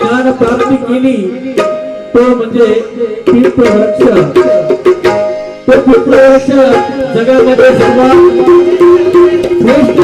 ज्ञान प्राप्ती केली तो म्हणजे तीर्थवृक्ष। तो तीर्थवृक्ष जगामध्ये सर्वात श्रेष्ठ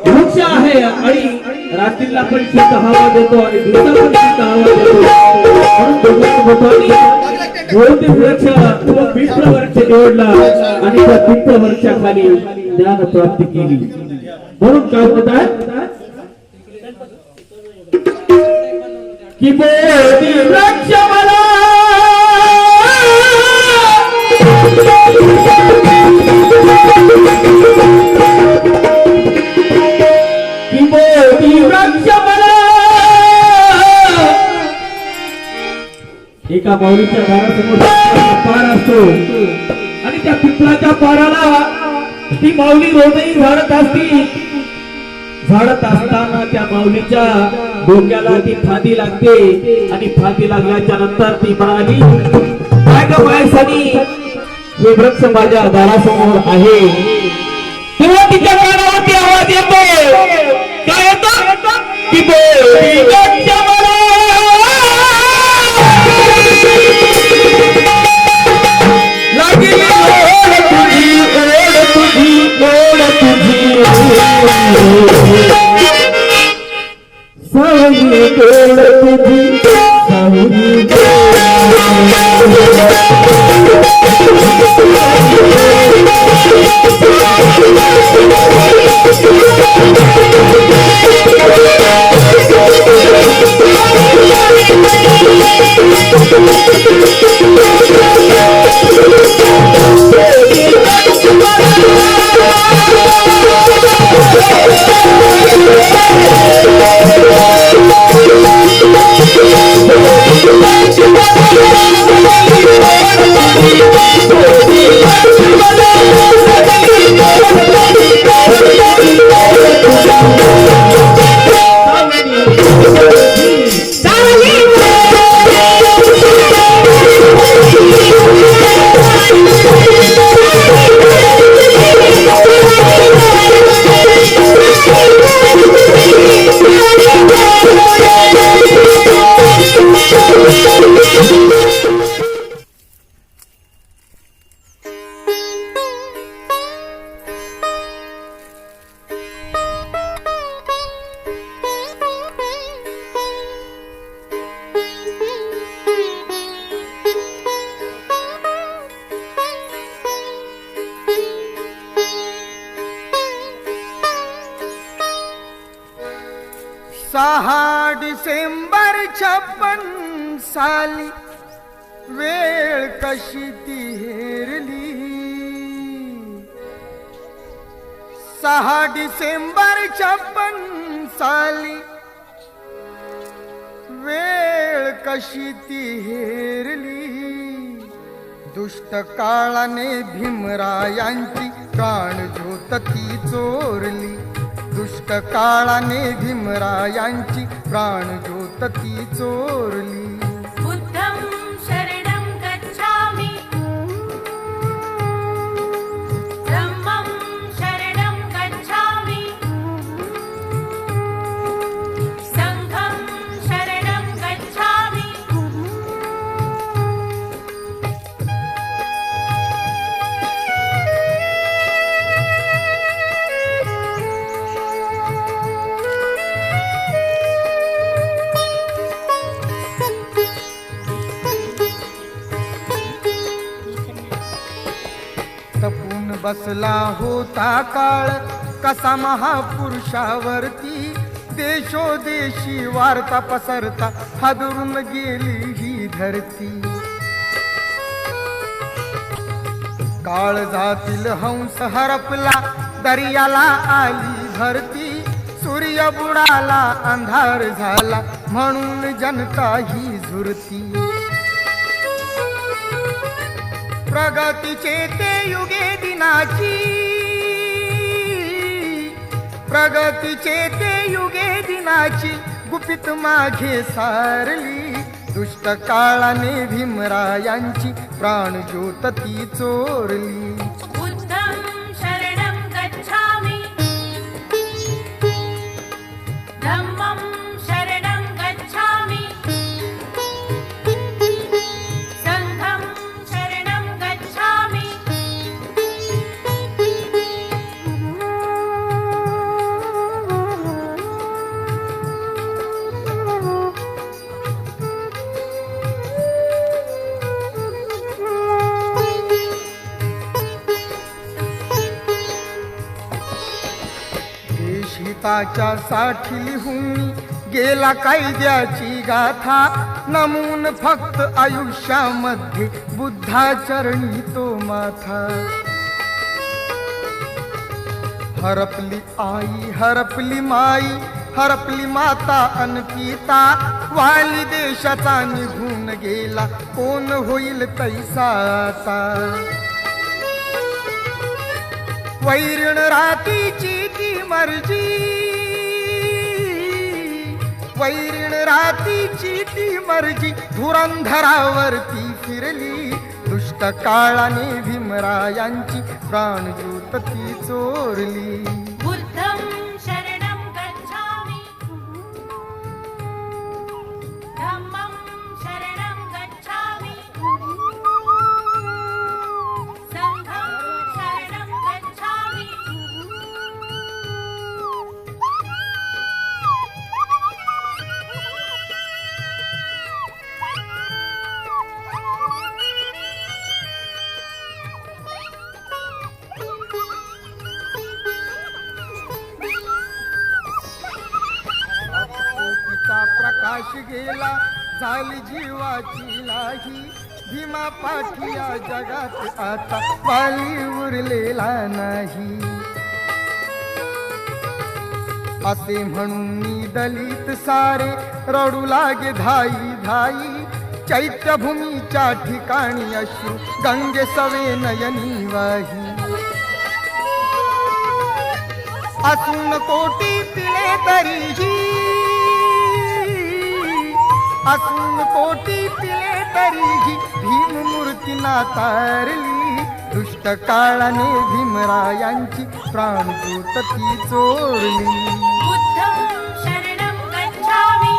वृक्ष आहे आणि रात्रीला पण शुद्ध हवा देतो आणि दिवसा पण शुद्ध हवा देतो। म्हणून वृक्ष तो तीर्थवृक्ष निवडला आणि त्या तीर्थवृक्षाखाली ज्ञान प्राप्ती केली। म्हणून काय म्हणतात की बोधी वृक्ष मला की बोधी वृक्ष मला एका माऊलीच्या घरासमोर पार असतो आणि त्या पिंपळाच्या पाराला ती माऊली रोजही झाडत असती। झाडत असताना त्या माऊलीच्या डोक्याला ती फांदी लागते आणि फांदी लागल्याच्या नंतर ती म्हणाली काय ग बायसानी हे वृक्ष माझ्या दारासमोर आहे। तेव्हा तिच्या कानावरती आवाज येतो काय येतो की बोधी वृक्ष मला लागली ओढ तुझी सावली तोड तुझी सावली 6 डिसेंबर 56 साली वेळ कशी ती हेरली. 6 डिसेंबर 56 साली वेळ कशी ती हेरली. दुष्ट काळाने भीमरायांची प्राणज्योत ती चोरली. दुष्ट काळाने भीमरायांची प्राणज्योत ती चोरली. बुद्धं शरणं गच्छामि धम्मं शरणं गच्छामि संघं शरणं गच्छामि. तपून बसला होता काळ कसा महापुरुषावरती. देशोदेशी वार्ता पसरता हादरून गेली ही धरती. काळजातील हंस हरपला दर्याला आली भरती. सूर्य बुडाला अंधार झाला म्हणून जनता ही झुरती. प्रगतीचे ते युगे दिनाची. प्रगतीचे ते युगे दिनाची गुपित मागे सारली. दुष्ट काळाने भीमरायांची प्राणज्योत ती चोरली. बुद्धं शरणं गच्छामि धम्मं शरणं गच्छामि संघं शरणं गच्छामि. देशहिताच्या साठी लिहून गेला कायद्याची गाथा. नमून फक्त आयुष्यामध्ये बुद्धाचरणी तो माथा. हरपली आई हरपली माई हरपली माता अन पिता. वाली देशाचा निघून गेला कोण होईल तैसा आता. वैरण रातीची ती मर्जी. वैरण रातीची ती मर्जी धुरंधरावरती फिरली. दुष्ट काळाने भीमरायांची प्राणज्योत ती चोरली. बुद्धं शरणं गच्छामि धम्मं शरणं गच्छामि संघं शरणं गच्छामि. कोटीचा प्रकाश गेला झाली जीवाची लाही. भीमा पाठी या जगात आता वाली उरलेला नाही. असे म्हणून मी दलित सारे रडू लागे धाई धाई. चैत्यभूमीच्या ठिकाणी अश्रू गंगे सवे नयनी वाही. असून कोटी पिले तरीही. असून कोटी पिले तरीही भीम मूर्ती नातारली. दुष्ट काळाने भीमरायांची प्राणज्योत ती चोरली. बुद्धं शरणं गच्छामि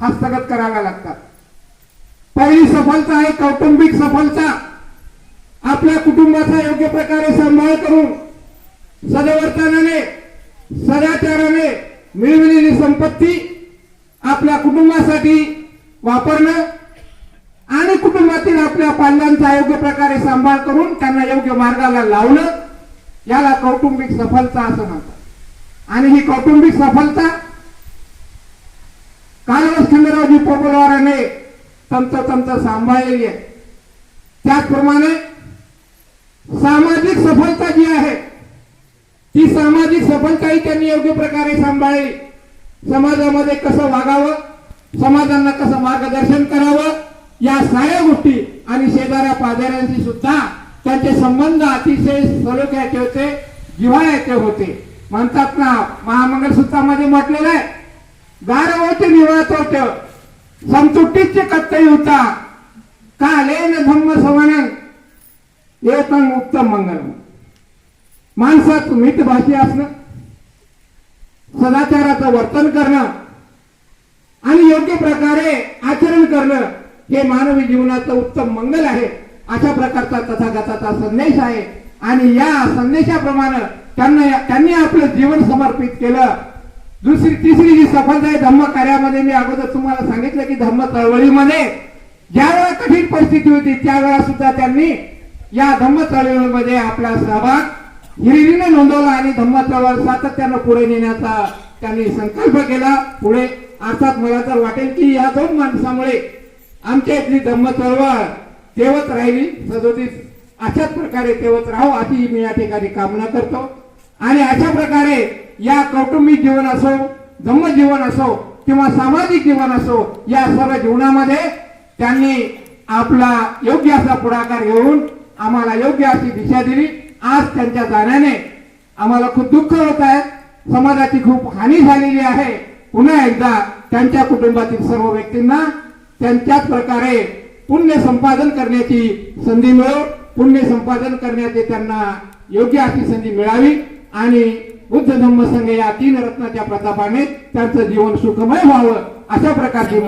हस्तगत कराव्या लागतात. पहिली सफलता आहे कौटुंबिक सफलता. आपल्या कुटुंबाचा योग्य प्रकारे सांभाळ करून सदवर्तनाने सदाचाराने मिळवलेली संपत्ती आपल्या कुटुंबासाठी वापरणं आणि कुटुंबातील आपल्या पाल्यांचा योग्य प्रकारे सांभाळ करून त्यांना योग्य मार्गाला लावणं, याला कौटुंबिक सफलता असं म्हणतात. आणि ही कौटुंबिक सफलता कालवस खंडरावजी पोपलवाराने तंतोतंत सांभाळलेली आहे. त्याचप्रमाणे सामाजिक सफलता जी आहे ती सामाजिक सफलताही त्यांनी योग्य प्रकारे सांभाळली. समाजामध्ये कसं वागावं, समाजांना कसं मार्गदर्शन करावं, या साऱ्या गोष्टी आणि शेजाऱ्या पाजाऱ्यांशी सुद्धा त्यांचे संबंध अतिशय सलोख्याचे होते, जिव्हाळ्याचे होते. म्हणतात ना महामंगलसूत्रामध्ये म्हटलेलं आहे, गारवोटे निवाळतोट समतुट्टीचे कत्तई होता कालेन धम्म सवनं एकं उत्तम मंगलम. माणसात मितभाषी असणं, सदाचाराचं वर्तन करणं आणि योग्य प्रकारे आचरण करणं हे मानवी जीवनाचं उत्तम मंगल आहे. अशा प्रकारचा तथागताचा संदेश आहे आणि या संदेशाप्रमाणे त्यांनी आपलं जीवन समर्पित केलं. तिसरी जी सफलता आहे धम्म कार्यामध्ये, मी अगोदर तुम्हाला सांगितलं की धम्म चळवळीमध्ये ज्या वेळा कठीण परिस्थिती होती त्यावेळा सुद्धा त्यांनी या धम्म चळवळीमध्ये आपला सहभाग हिरिरीने नोंदवला आणि धम्म चळवळ सातत्यानं पुढे नेण्याचा त्यांनी संकल्प केला. पुढे अर्थात मला तर वाटेल की या दोन माणसामुळे आमच्या इथली धम्म चळवळ तेवत राहिली, सदोतीस अशाच प्रकारे तेवत राहो अशी मी या ठिकाणी कामना करतो. आणि अशा प्रकारे या कौटुंबिक जीवन असो, धम्म जीवन असो किंवा सामाजिक जीवन असो, या सर्व जीवनामध्ये त्यांनी आपला योग्य असा पुढाकार घेऊन आम्हाला योग्य अशी दिशा दिली. आज त्यांच्या जाण्याने आम्हाला खूप दुःख होत आहे, समाजाची खूप हानी झालेली आहे. पुन्हा एकदा त्यांच्या कुटुंबातील सर्व व्यक्तींना त्यांच्याच प्रकारे पुण्य संपादन करण्याची संधी मिळो, पुण्य संपादन करण्याची त्यांना योग्य अशी संधी मिळावी आणि बुद्ध धम्म संघ या तीन रत्नाच्या प्रतापाने त्यांचं जीवन सुखमय व्हावं अशा प्रकारची